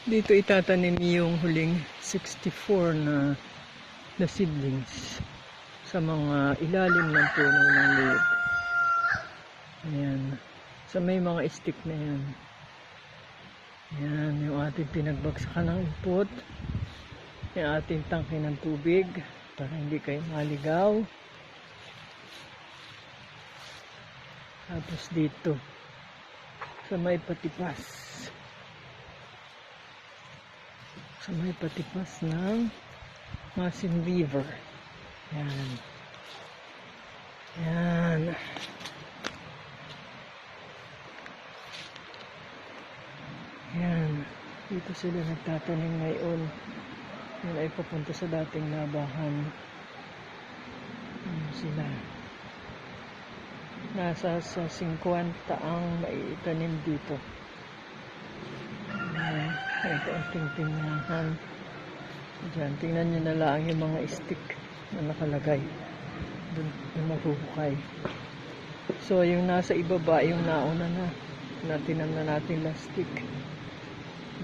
Dito itatanim yung huling 64 na seedlings sa mga ilalim ng puno ng niyog. Ayan. Sa may mga stick na yan. Ayan, yung ating pinagbagsakan ng input. Yung ating tangke ng tubig para hindi kayo maligaw. Tapos dito sa may patipas. Sa may patipas ng Masin River. Yan. Yan. Yan. Dito sila nagtatanim ngayon. Yan ay papunta sa dating labahan. Yan sila. Nasa sa 50 ang maitanim dito. Ito ang tingnan. Diyan, tingnan nyo na lang yung mga stick na nakalagay. Doon yung maghuhukay. So, yung nasa ibaba, yung nauna na tinam na natin last stick.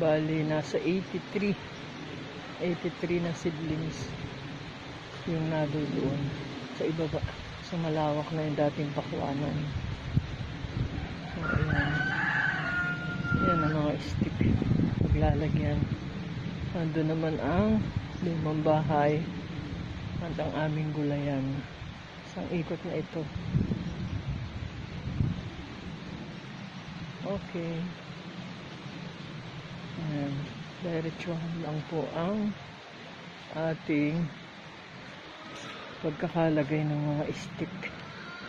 Bali, nasa 83 na seedlings yung nadudoon sa ibaba. So, malawak na yung dating pakuanan. So, ayan. Ayan ang mga stick. Maglalagyan. Nandun naman ang lumang bahay at ang aming gulayan. Isang ikot na ito. Okay. Ayan. Diretsuhan lang po ang ating pagkakalagay ng mga stick.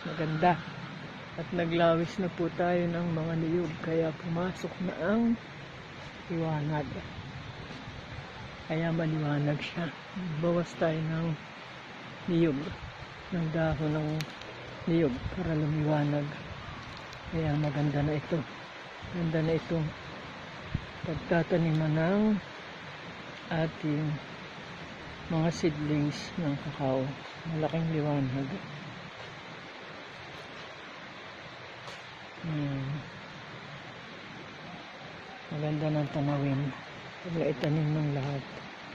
Maganda. At naglawis na po tayo ng mga niyog. Kaya pumasok na ang liwanag. Kaya maliwanag siya. Bawas tayo ng niyog. Ng dahon ng niyog para lumiwanag. Kaya maganda na ito. Maganda na itong pagtataniman ng ating mga seedlings ng kakao. Malaking liwanag. Maganda ng tanawin. Pag naitanim ng lahat.